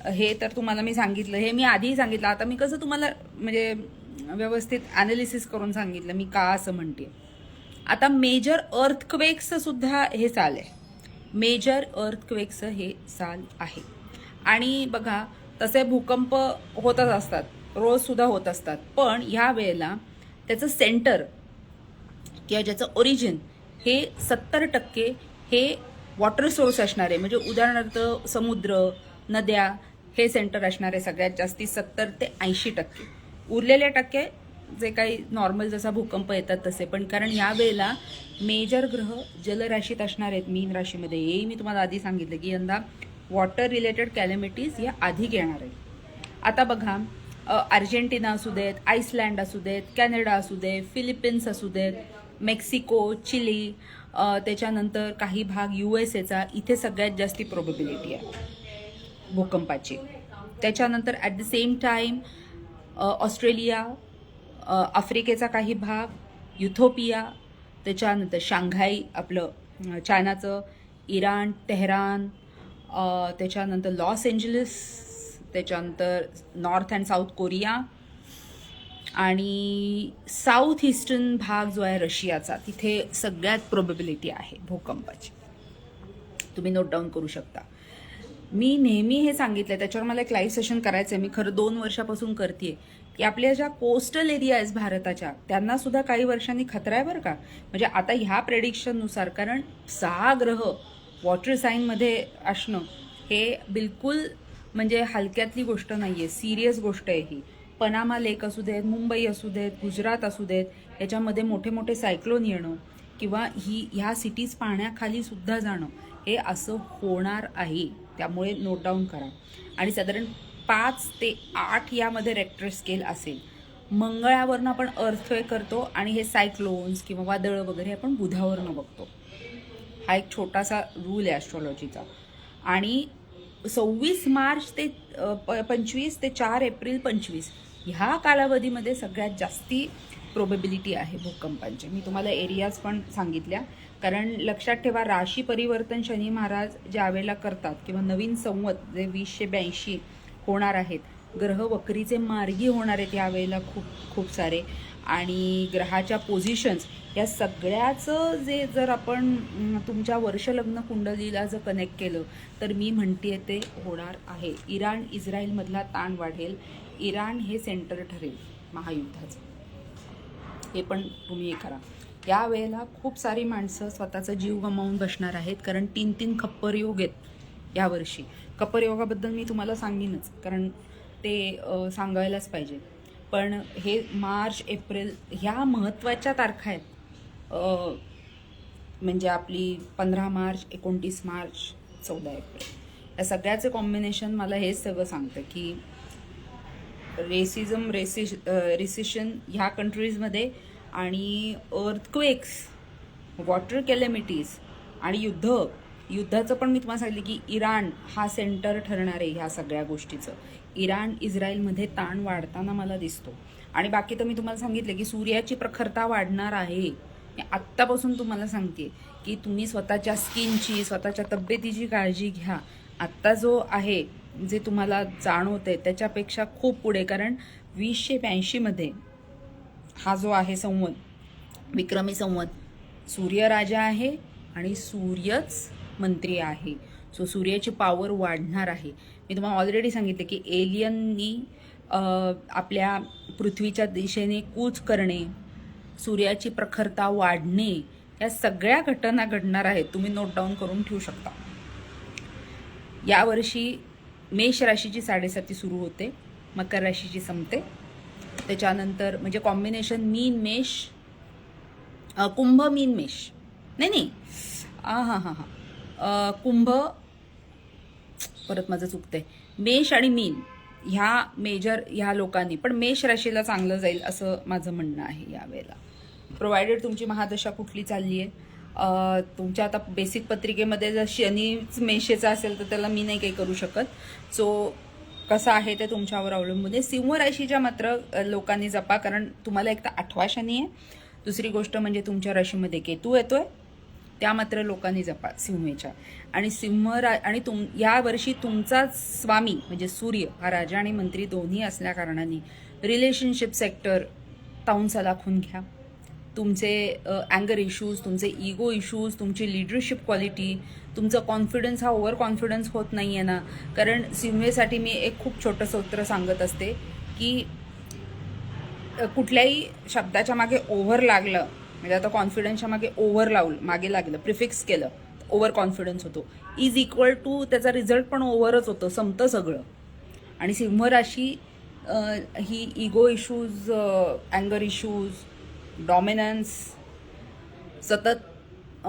हे तर तुम्हाला मी सांगितलं, हे मी आधीही सांगितलं, आता मी कसं तुम्हाला म्हणजे व्यवस्थित ॲनालिसिस करून सांगितलं मी का असं म्हणते. आता मेजर अर्थक्वेक्सचं सुद्धा हे साल आहे. मेजर अर्थक्वेक्सचं हे साल आहे. आणि बघा, तसे भूकंप होतच असतात, रोजसुद्धा होत असतात, पण ह्या वेळेला त्याचं सेंटर किंवा ज्याचं ओरिजिन हे 70% हे वॉटर सोर्स असणार आहे. म्हणजे उदाहरणार्थ समुद्र, नद्या हे सेंटर असणार आहे सगळ्यात जास्ती, 70 ते 80%. उरलेले टक्के जे काही नॉर्मल जसा भूकंप येतात तसे. पण कारण या वेळेला मेजर ग्रह जलराशीत असणार आहेत, मीन राशीमध्ये. हेही मी तुम्हाला आधी सांगितलं की यंदा वॉटर रिलेटेड कॅलेमिटीज या अधिक येणार आहेत. आता बघा, अर्जेंटिना असू देत, आईसलँड असू देत, कॅनडा असू देत, फिलिपिन्स असू देत, मेक्सिको, चिली, त्याच्यानंतर काही भाग USAचा, इथे सगळ्यात जास्ती प्रोबेबिलिटी आहे भूकंपाची. त्याच्यानंतर at the same time Australia, आफ्रिकेचा काही भाग, युथोपिया, त्याच्यानंतर शांघाई आपलं चायनाचं, इराण, तेहरान, त्याच्यानंतर लॉस एंजलिस, त्याच्यानंतर नॉर्थ अँड साऊथ कोरिया, आणि साऊथ ईस्टर्न भाग जो आहे रशियाचा, तिथे सगळ्यात प्रोबेबिलिटी आहे भूकंपाची. तुम्ही नोट डाऊन करू शकता. मी नेहमी हे सांगितलं, त्याच्यावर मला एक लाईव्ह सेशन करायचं आहे, मी खरं 2 वर्षापासून करते, की आपल्या ज्या कोस्टल एरिया आहेत भारताच्या त्यांना सुद्धा काही वर्षांनी खतरा आहे बरं का. म्हणजे आता ह्या प्रेडिक्शननुसार, कारण 6 ग्रह वॉटर साईनमध्ये असणं हे बिलकुल म्हणजे हलक्यातली गोष्ट नाही आहे, सिरियस गोष्ट आहे ही. पनामा लेक असू देत, मुंबई असू देत, गुजरात असू देत, याच्यामध्ये मोठे मोठे सायक्लोन येणं किंवा ह्या सिटीज पाण्याखाली सुद्धा जाणं हे असं होणार आहे. त्यामुळे नोट डाऊन करा. आणि साधारण 5 ते 8 यामध्ये रेक्टर स्केल असेल. मंगळावरनं आपण अर्थक्वेक करतो आणि हे सायक्लोन्स किंवा वादळं वगैरे आपण बुधावरनं बघतो. हा एक छोटासा रूल आहे ॲस्ट्रॉलॉजीचा. आणि 26 मार्च ते 25 ते 4 एप्रिल 25 ह्या कालावधीमध्ये सगळ्यात जास्ती प्रोबेबिलिटी आहे भूकंपांची. मी तुम्हाला एरियाज पण सांगितल्या, कारण लक्षात ठेवा, राशी परिवर्तन शनी महाराज ज्या वेळेला करतात किंवा नवीन संवत जे 2082 होणार आहेत, ग्रह वक्रीचे मार्गी होणार आहेत यावेळेला खूप सारे. आणि ग्रहाच्या पोझिशन्स या सगळ्याचं जे जर आपण तुमच्या वर्षलग्न कुंडलीला जर कनेक्ट केलं तर मी म्हणते ते होणार आहे. इराण इस्रायलमधला ताण वाढेल. इराण हे सेंटर ठरेल महायुद्धाचं. हे पण तुम्ही हे करा. यावेळेला खूप सारी माणसं स्वतःचा जीव गमावून बसणार आहेत, कारण 3 खप्पर योग आहेत यावर्षी. खप्पर योगाबद्दल मी तुम्हाला सांगेनच, कारण ते सांगायलाच पाहिजे. पण हे मार्च एप्रिल ह्या महत्त्वाच्या तारखा आहेत. म्हणजे आपली 15 मार्च, 29 मार्च, 14 एप्रिल, या सगळ्याचे कॉम्बिनेशन मला हेच सगळं सांगतं की रिसेशन ह्या कंट्रीजमध्ये आणि अर्थक्वेक्स, वॉटर कॅलेमिटीज आणि युद्धाचं पण मी तुम्हाला सांगितलं की इराण हा सेंटर ठरणार आहे ह्या सगळ्या गोष्टीचं. इराण इस्रायलमध्ये ताण वाढताना मला दिसतो. आणि बाकी तर मी तुम्हाला सांगितलं की सूर्याची प्रखरता वाढणार आहे. मी आत्तापासून तुम्हाला सांगते की तुम्ही स्वतःच्या स्किनची, स्वतःच्या तब्येतीची काळजी घ्या. आत्ता जो आहे जे तुम्हाला जाणवतंय त्याच्यापेक्षा खूप पुढे, कारण 2082 मध्ये हा जो आहे संवत, विक्रमी संवत, सूर्य राजा आहे आणि सूर्यच मंत्री आहे. सो सूर्याची पॉवर वाढणार आहे. मी तुम्हाला ऑलरेडी सांगितलं की एलियननी आपल्या पृथ्वीच्या दिशेने कूच करणे, सूर्याची प्रखरता वाढणे, या सगळ्या घटना घडणार आहेत. तुम्ही नोट डाऊन करून ठेवू शकता. यावर्षी मेष राशीची 7.5 सुरू होते, मकर राशीची संपते. त्याच्यानंतर म्हणजे कॉम्बिनेशन मीन मेष, कुंभ मीन मेष, नाही कुंभ, परत माझं चुकतंय, मेष आणि मीन ह्या मेजर ह्या लोकांनी, पण मेष राशीला चांगलं जाईल असं माझं म्हणणं आहे यावेळेला, प्रोव्हायडेड तुमची महादशा कुठली चालली आहे. तुमच्या आता बेसिक पत्रिकेमध्ये जर शनीच मेषेचा असेल तर त्याला मी नाही काही करू शकत. सो कसं आहे ते तुमच्यावर अवलंबून आहे. सिंह राशीच्या मात्र लोकांनी जपा, कारण तुम्हाला एक तर 8वा शनी आहे, दुसरी गोष्ट म्हणजे तुमच्या राशीमध्ये केतू येतोय, त्या मात्र लोकांनी जपा सिंहेच्या. आणि आणि यावर्षी तुमचा स्वामी म्हणजे सूर्य हा राजा आणि मंत्री दोन्ही असल्या कारणाने रिलेशनशिप सेक्टर ताऊंचा राखून घ्या. तुमचे अँगर इश्यूज, तुमचे इगो इश्यूज, तुमची लिडरशिप क्वालिटी, तुमचं कॉन्फिडन्स हा ओव्हर कॉन्फिडन्स होत नाही आहे ना. कारण सिंहेसाठी मी एक खूप छोटं सूत्र सांगत असते की कुठल्याही शब्दाच्या मागे ओव्हर लागलं, म्हणजे आता कॉन्फिडन्सच्या मागे ओव्हर मागे लागलं, प्रिफिक्स केलं, ओव्हर कॉन्फिडन्स होतो, इज इक्वल टू त्याचा रिझल्ट पण ओव्हरच होतं, संपतं सगळं. आणि सिंह राशी ही इगो इश्यूज, अँगर इश्यूज, डॉमिनन्स, सतत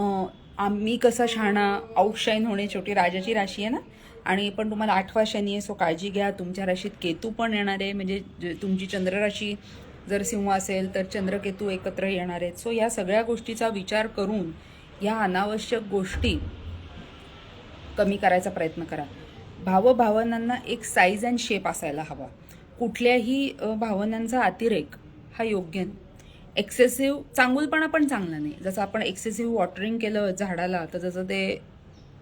आम्ही कसा शहाणा, आउटशाईन होणे, शेवटी राजाची राशी आहे ना. आणि पण तुम्हाला 8वा शनी आहे, सो काळजी घ्या. तुमच्या राशीत केतू पण येणार आहे, म्हणजे तुमची चंद्र राशी जर सिंह असेल तर चंद्रकेतू एकत्र येणार आहेत. सो या सगळ्या गोष्टीचा विचार करून या अनावश्यक गोष्टी कमी करायचा प्रयत्न करा. भावभावनांना एक साईज अँड शेप असायला हवा. कुठल्याही भावनांचा अतिरेक हा योग्य नाही. एक्सेसिव्ह चांगुलपणा पण चांगला नाही. जसं आपण एक्सेसिव्ह वॉटरिंग केलं झाडाला तर जसं ते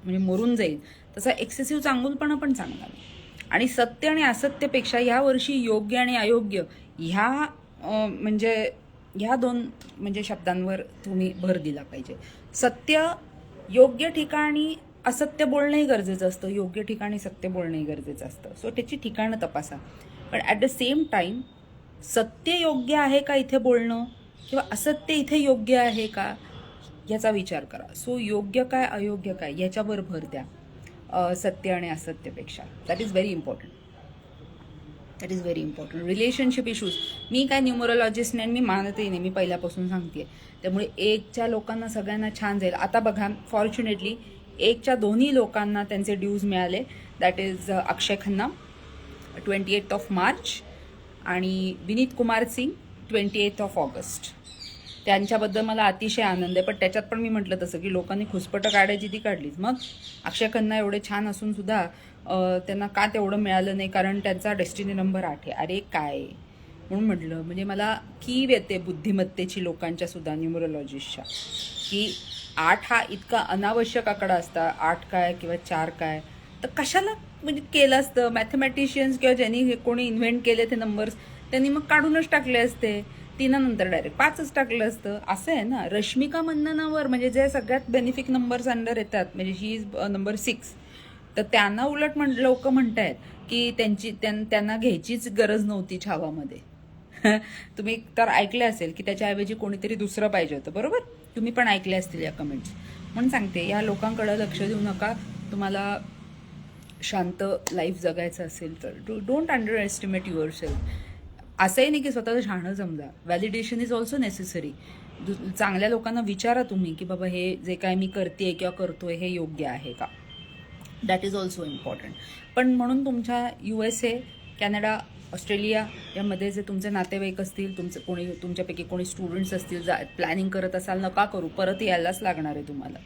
म्हणजे मरून जाईल, तसा एक्सेसिव्ह चांगुलपणा पण चांगला नाही. आणि सत्य आणि असत्यपेक्षा यावर्षी योग्य आणि अयोग्य ह्या म्हणजे ह्या दोन म्हणजे शब्दांवर तुम्ही भर दिला पाहिजे. सत्य योग्य ठिकाणी असत्य बोलणंही गरजेचं असतं, योग्य ठिकाणी सत्य बोलणंही गरजेचं असतं. सो त्याची ठिकाणं तपासा. पण ॲट द सेम टाईम सत्य योग्य आहे का इथे बोलणं, किंवा असत्य इथे योग्य आहे का याचा विचार करा. सो योग्य काय अयोग्य काय याच्यावर भर द्या सत्य आणि असत्यपेक्षा. That is very important. Relationship issues, मी काय न्यूमरोलॉजिस्ट नाही, मी मानतही नाही, मी पहिल्यापासून सांगते. त्यामुळे 1च्या लोकांना सगळ्यांना छान जाईल. आता बघा, फॉर्च्युनेटली 1च्या दोन्ही लोकांना त्यांचे ड्यूज मिळाले. दॅट इज अक्षय खन्ना 28 मार्च आणि विनीत कुमार सिंग 28 ऑगस्ट. त्यांच्याबद्दल मला अतिशय आनंद आहे. पण त्याच्यात पण मी म्हटलं तसं की लोकांनी खुसपटं काढायची ती काढलीच. मग अक्षय खन्ना एवढे छान असून सुद्धा त्यांना का तेवढं मिळालं नाही, कारण त्यांचा डेस्टिनी नंबर 8 आहे. अरे काय, म्हणून म्हटलं, म्हणजे मला कीव येते बुद्धिमत्तेची लोकांच्या सुद्धा, न्यूमरोलॉजिस्टच्या, की 8 हा इतका अनावश्यक आकडा असता. 8 काय किंवा 4 काय, तर कशाला म्हणजे केलं असतं. मॅथमॅटिशियन्स किंवा ज्यांनी कोणी इन्व्हेंट केले ते नंबर्स, त्यांनी मग काढूनच टाकले असते. 3 नंतर डायरेक्ट 5च टाकलं असतं. असं आहे ना. रश्मिका मंदनावर म्हणजे जे सगळ्यात बेनिफिक नंबर्स अंडर येतात, म्हणजे ही इज नंबर 6, तर त्यांना उलट लोक म्हणतायत की त्यांना घ्यायचीच गरज नव्हती छावामध्ये. तुम्ही तर ऐकले असेल की त्याच्याऐवजी कोणीतरी दुसरं पाहिजे होतं, बरोबर? तुम्ही पण ऐकले असतील या कमेंट्स. म्हणून सांगते, या लोकांकडे लक्ष देऊ नका. तुम्हाला शांत लाईफ जगायचं असेल तर don't under estimate your self. असंही नाही की स्वतःचं शहाणं समजा. Validation is also necessary. चांगल्या लोकांना विचारा तुम्ही की बाबा हे जे काय मी करते किंवा करतोय हे योग्य आहे का. That is also important. पण म्हणून तुमच्या USA, कॅनडा, ऑस्ट्रेलिया यामध्ये जे तुमचे नातेवाईक असतील, तुमच्यापैकी कोणी स्टुडंट्स असतील, प्लॅनिंग करत असाल, नका करू. परत यायलाच लागणार आहे तुम्हाला.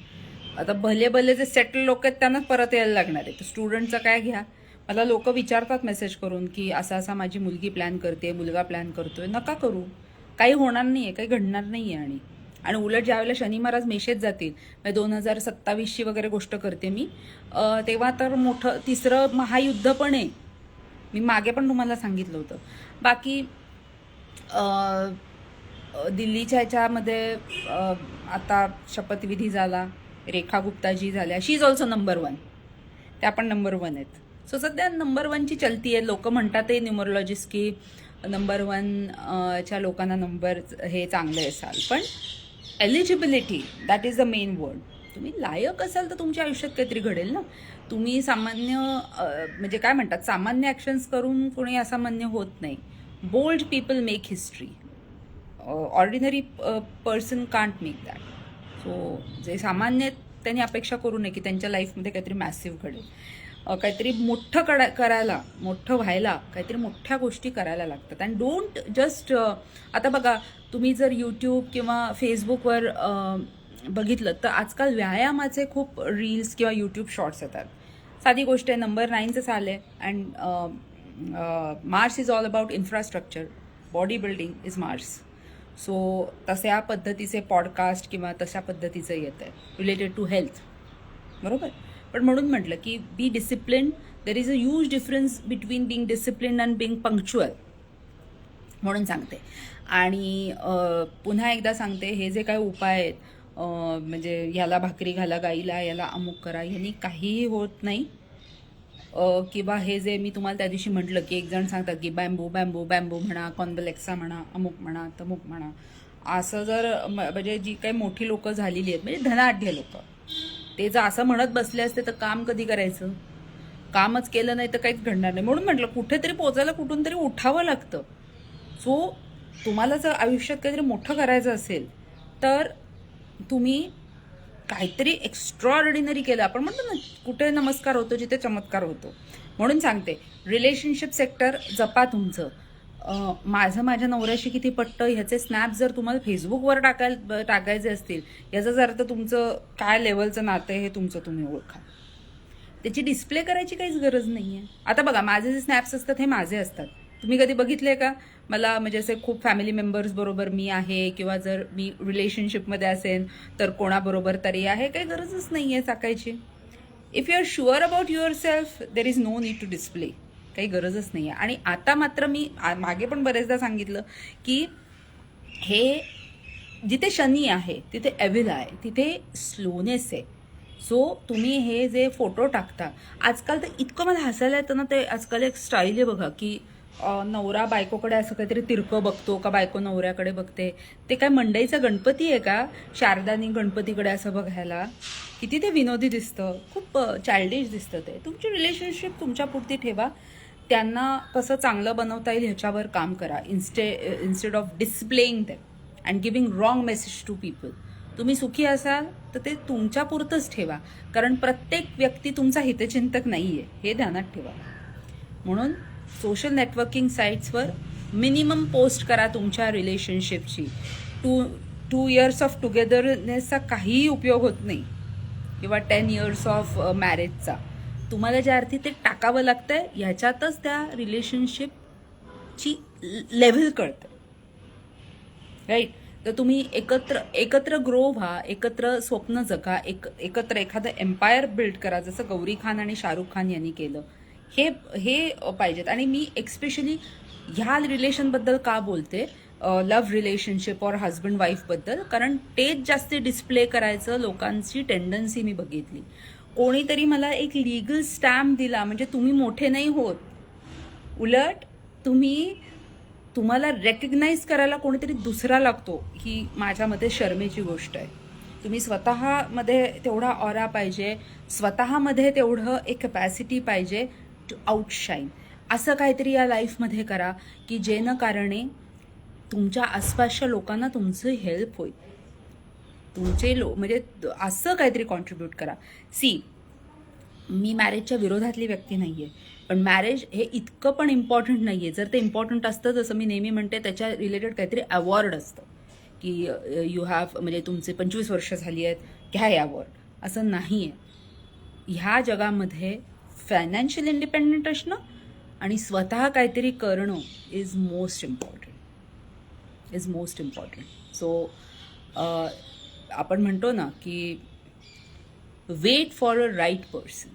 आता भले जे सेटल लोक आहेत त्यांनाच परत यायला लागणार आहे. तर स्टुडंटचं काय घ्या. मला लोक विचारतात मेसेज करून की असा माझी मुलगी प्लॅन करते, मुलगा प्लॅन करतोय. नका करू. काही होणार नाहीये, काही घडणार नाहीये. आणि उलट ज्यावेळेला शनी महाराज मेषेत जातील, 2027ची वगैरे गोष्ट करते मी, तेव्हा तर मोठं तिसरं महायुद्ध पण आहे. मी मागे पण तुम्हाला सांगितलं होतं. बाकी दिल्लीच्या ह्याच्यामध्ये आता शपथविधी झाला, रेखा गुप्ताजी झाल्या. शी इज ऑल्सो नंबर 1. त्या पण नंबर 1 आहेत. सो सध्या नंबर 1ची चलती आहे. लोक म्हणतात ते न्यूमरोलॉजिस्ट की नंबर 1 च्या लोकांना नंबर हे चांगले असाल. पण eligibility, that is the main word. तुम्ही लायक असाल तर तुमच्या आयुष्यात काहीतरी घडेल ना. तुम्ही सामान्य म्हणजे काय म्हणतात, सामान्य ॲक्शन्स करून कोणी असामान्य होत नाही. Bold people make history. Ordinary person can't make that. So जे सामान्य आहेत त्यांनी अपेक्षा करू नये की त्यांच्या लाईफमध्ये काहीतरी मॅसिव्ह घडेल. काहीतरी मोठं करायला, मोठं व्हायला काहीतरी मोठ्या गोष्टी करायला लागतात. अँड डोंट जस्ट आता बघा, तुम्ही जर यूट्यूब किंवा फेसबुकवर बघितलं तर आजकाल व्यायामाचे खूप रील्स किंवा यूट्यूब शॉर्ट्स येतात. साधी गोष्ट आहे, नंबर 9चं आलं आहे. And Mars is all about infrastructure. Body building is Mars. So तशा पद्धतीचे पॉडकास्ट किंवा तशा पद्धतीचं येतं आहे रिलेटेड टू हेल्थ. बरोबर. पण म्हणून म्हटलं की be discipline. There is a huge difference between being discipline and being punctual. म्हणून सांगते. आणि पुन्हा एकदा सांगते, हे जे काही उपाय आहेत, म्हणजे ह्याला भाकरी घाला गाईला, याला अमुक करा, ह्यांनी काहीही होत नाही. किंवा हे जे मी तुम्हाला त्या दिवशी म्हटलं की एक जण सांगतात की बॅम्बू बॅम्बू बॅम्बू म्हणा, कॉन्बलेक्सा म्हणा, अमुक म्हणा, तमुक म्हणा. असं जर म्हणजे जी काही मोठी लोकं झालेली आहेत, म्हणजे धनाढ्य लोक, ते जर असं म्हणत बसले असते तर काम कधी करायचं. कामच केलं नाही तर काहीच घडणार नाही. म्हणून म्हटलं कुठेतरी पोचायला कुठून तरी उठावं लागतं. सो तुम्हाला जर आयुष्यात काहीतरी मोठं करायचं असेल तर तुम्ही काहीतरी एक्स्ट्राऑर्डिनरी केलं. आपण म्हणतो ना, कुठे नमस्कार होतो जिथे चमत्कार होतो. म्हणून सांगते, रिलेशनशिप सेक्टर जपा तुमचं. माझ्या नवऱ्याशी किती पटतं ह्याचे स्नॅप जर तुम्हाला फेसबुकवर टाकायचे असतील, याचा अर्थ तुमचं काय लेवलचं नातं आहे हे तुमचं तुम्ही ओळखा. त्याची डिस्प्ले करायची काहीच गरज नाही आहे. आता बघा, माझे जे स्नॅप्स असतात हे माझे असतात. तुम्ही कधी बघितले का? मला म्हणजे असे खूप फॅमिली मेंबर्स बरोबर मी आहे, किंवा जर मी रिलेशनशिपमध्ये असेल तर कोणाबरोबर तरी आहे, काही गरजच नाही आहे टाकायची. If you are sure about your self, there is no need to display. काही गरजच नाही आहे. आणि आता मात्र मी मागे पण बरेचदा सांगितलं की हे जिथे शनी आहे तिथे एव्हिल आहे, तिथे स्लोनेस आहे. सो तुम्ही हे जे फोटो टाकता, आजकाल तर इतकं मला हसायला येतं ना. ते आजकाल एक स्टाईल आहे बघा की नवरा बायकोकडे असं काहीतरी तिरकं बघतो का बायको नवऱ्याकडे बघते. ते काय मंडईचा गणपती आहे का? शारदानी गणपतीकडे असं बघायला किती ते विनोदी दिसतं. खूप चाइल्डिश दिसतं ते. तुमची रिलेशनशिप तुमच्यापुरती ठेवा. त्यांना कसं चांगलं बनवता येईल ह्याच्यावर काम करा. Instead of displaying them and giving wrong message to people. तुम्ही सुखी असाल तर ते तुमच्यापुरतंच ठेवा. कारण प्रत्येक व्यक्ती तुमचा हितचिंतक नाही आहे, हे ध्यानात ठेवा. म्हणून सोशल नेटवर्किंग साईट्सवर मिनिमम पोस्ट करा तुमच्या रिलेशनशिपची. 2 इयर्स ऑफ टुगेदरनेसचा काहीही उपयोग होत नाही, किंवा 10 इयर्स ऑफ मॅरेजचा. तुम्हाला ज्या अर्थी ते टाकावं लागतंय ह्याच्यातच त्या रिलेशनशिपची लेव्हल कळते. राईट. तर तुम्ही एकत्र ग्रो व्हा, एकत्र स्वप्न जगा, एकत्र एखादं एम्पायर बिल्ड करा, जसं गौरी खान आणि शाहरुख खान यांनी केलं. हे पाहिजेत. आणि मी एक्स्पेशली ह्या रिलेशनबद्दल का बोलते, लव्ह रिलेशनशिप और हजबंड वाईफबद्दल, कारण तेच जास्त डिस्प्ले करायचं लोकांची टेंडन्सी मी बघितली. कोणीतरी मला एक लीगल स्टॅम्प दिला म्हणजे तुम्ही मोठे नाही होत. उलट तुम्हाला रेकग्नाइज करायला कोणीतरी दुसरा लागतो, ही माझ्यामध्ये शर्मेची गोष्ट आहे. तुम्ही स्वतःमध्ये तेवढा ऑरा पाहिजे, स्वतःमध्ये तेवढं एक कॅपॅसिटी पाहिजे टू आउटशाईन. असं काहीतरी या लाईफमध्ये करा की जेणं कारणे तुमच्या आसपासच्या लोकांना तुमचं हेल्प होईल. तुमचे म्हणजे असं काहीतरी कॉन्ट्रीब्यूट करा. सी, मी मॅरेजच्या विरोधातली व्यक्ती नाही आहे, पण मॅरेज हे इतकं पण इम्पॉर्टंट नाही आहे. जर ते इम्पॉर्टंट असतं, जसं मी नेहमी म्हणते, त्याच्या रिलेटेड काहीतरी अवॉर्ड असतं की यू हॅव, म्हणजे तुमचे 25 वर्ष झाली आहेत, घ्या हे अवॉर्ड. असं नाही आहे. ह्या जगामध्ये फायनान्शियल इंडिपेंडंट असणं आणि स्वतः काहीतरी करणं इज मोस्ट इम्पॉर्टंट. सो आपण म्हणतो ना की wait for a right person,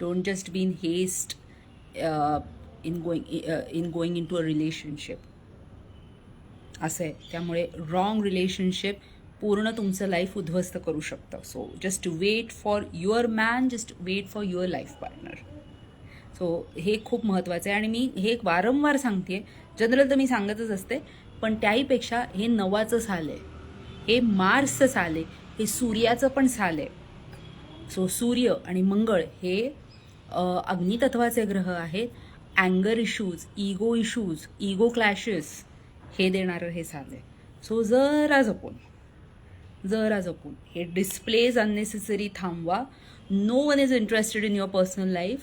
don't just be in haste in going in to a relationship. असं आहे. त्यामुळे रॉंग रिलेशनशिप पूर्ण तुमचं लाईफ उद्ध्वस्त करू शकतं. So just wait for your man, just wait for your life partner. So हे खूप महत्त्वाचं आहे आणि मी हे वारंवार सांगते. जनरल तर मी सांगतच असते, पण त्याहीपेक्षा हे नवाचं साल आहे, हे मार्सचं साल आहे, हे सूर्याचं पण साल आहे. सो सूर्य आणि मंगळ हे अग्नितत्वाचे ग्रह आहेत. अँगर इश्यूज, इगो क्लॅशेस हे देणारं हे साल आहे. सो जरा जपून हे डिस्प्लेज अननेसेसरी थांबवा. No one is interested in your personal life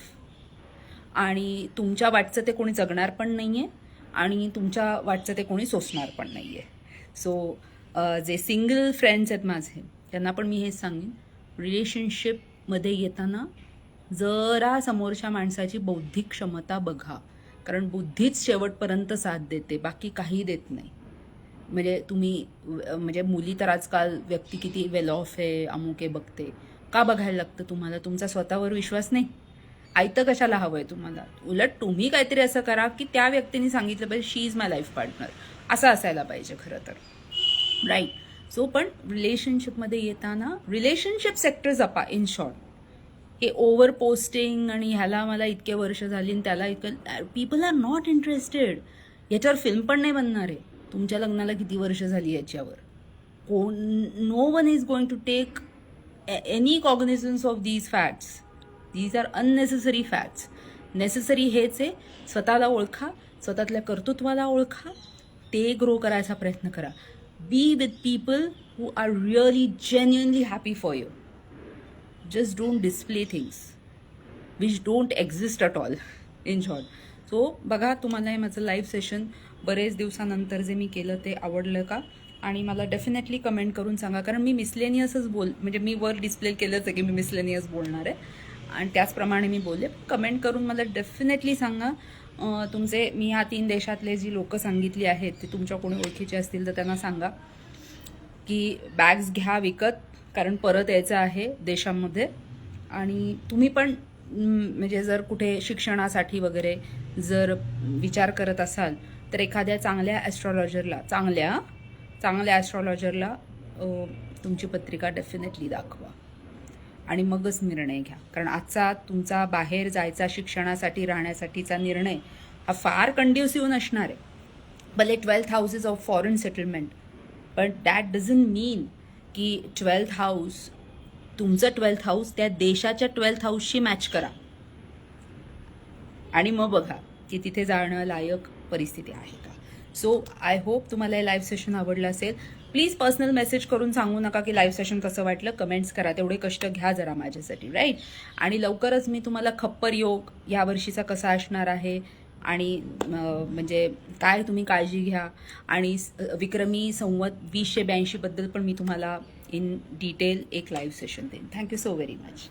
आणि तुमच्या वाटचं ते कोणी जगणार पण नाही आहे आणि तुमच्या वाटचं ते कोणी सोसणार पण नाही आहे. सो जे सिंगल फ्रेंड्स आहेत माझे, त्यांना पण मी हेच सांगेन, रिलेशनशिपमध्ये येताना जरा समोरच्या माणसाची बौद्धिक क्षमता बघा, कारण बुद्धीच शेवटपर्यंत साथ देते, बाकी काही देत नाही. म्हणजे तुम्ही म्हणजे मुली तर आजकाल व्यक्ती किती वेल ऑफ आहे, अमुक आहे बघते. का बघायला लागतं तुम्हाला? तुमचा स्वतःवर विश्वास नाही? आयतं कशाला हवं आहे तुम्हाला? उलट तुम्ही काहीतरी असं करा की त्या व्यक्तीने सांगितलं पाहिजे शी इज माय लाईफ पार्टनर, असं असायला पाहिजे खरं तर, राईट. सो पण रिलेशनशिपमध्ये येताना रिलेशनशिप सेक्टर जपा. इन शॉर्ट, हे ओव्हर पोस्टिंग आणि ह्याला मला इतके वर्ष झाली आणि त्याला इतकं, पीपल आर नॉट इंटरेस्टेड. याच्यावर फिल्म पण नाही बनणार आहे. तुमच्या लग्नाला किती वर्ष झाली याच्यावर no one is going to take any cognizance of these facts. These are unnecessary facts. Necessary हेच आहे, स्वतःला ओळखा, स्वतःतल्या कर्तृत्वाला ओळखा, ते ग्रो करायचा प्रयत्न करा. Be with people who are really genuinely happy for you. Just don't display things which don't exist at all, in short. So बघा, तुम्हाला हे माझं लाईव्ह सेशन बरेच दिवसानंतर जे मी केलं ते आवडलं का? आणि मला डेफिनेटली कमेंट करून सांगा, कारण मी मिसलेनियसच म्हणजे मी वर डिस्प्ले केलंच आहे की मी मिसलेनियस बोलणार आहे आणि त्याचप्रमाणे मी बोलले. कमेंट करून मला डेफिनेटली सांगा तुमचे, मी ह्या 3 देशातले जी लोकं सांगितली आहेत ते तुमच्या कोणी ओळखीचे असतील तर त्यांना सांगा की बॅग्स घ्या विकत, कारण परत यायचं आहे देशामध्ये. आणि तुम्ही पण म्हणजे जर कुठे शिक्षणासाठी वगैरे जर विचार करत असाल तर एखाद्या चांगल्या ॲस्ट्रॉलॉजरला तुमची पत्रिका डेफिनेटली दाखवा आणि मगच निर्णय घ्या. कारण आजचा तुमचा बाहेर जायचा, शिक्षणासाठी राहण्यासाठीचा निर्णय हा फार कंड्युसिव्ह नसणार आहे. भले 12th house is of foreign settlement, but that doesn't mean की 12th हाऊस, तुमचं 12th हाऊस त्या देशाच्या 12th हाऊसशी मॅच करा आणि मग बघा की तिथे जाणं लायक परिस्थिती आहे का. सो आय होप तुम्हाला हे लाईव्ह सेशन आवडलं असेल. प्लीज पर्सनल मेसेज करून सांगू नका की लाईव्ह सेशन कसं वाटलं, कमेंट्स करा. तेवढे कष्ट घ्या जरा माझ्यासाठी, राईट. आणि लवकरच मी तुम्हाला खप्पर योग या वर्षीचा कसा असणार आहे आणि म्हणजे काय तुम्ही काळजी घ्या आणि विक्रमी संवत 2082 बद्दल पण मी तुम्हाला इन डिटेल एक लाईव्ह सेशन देईन. Thank you so very much.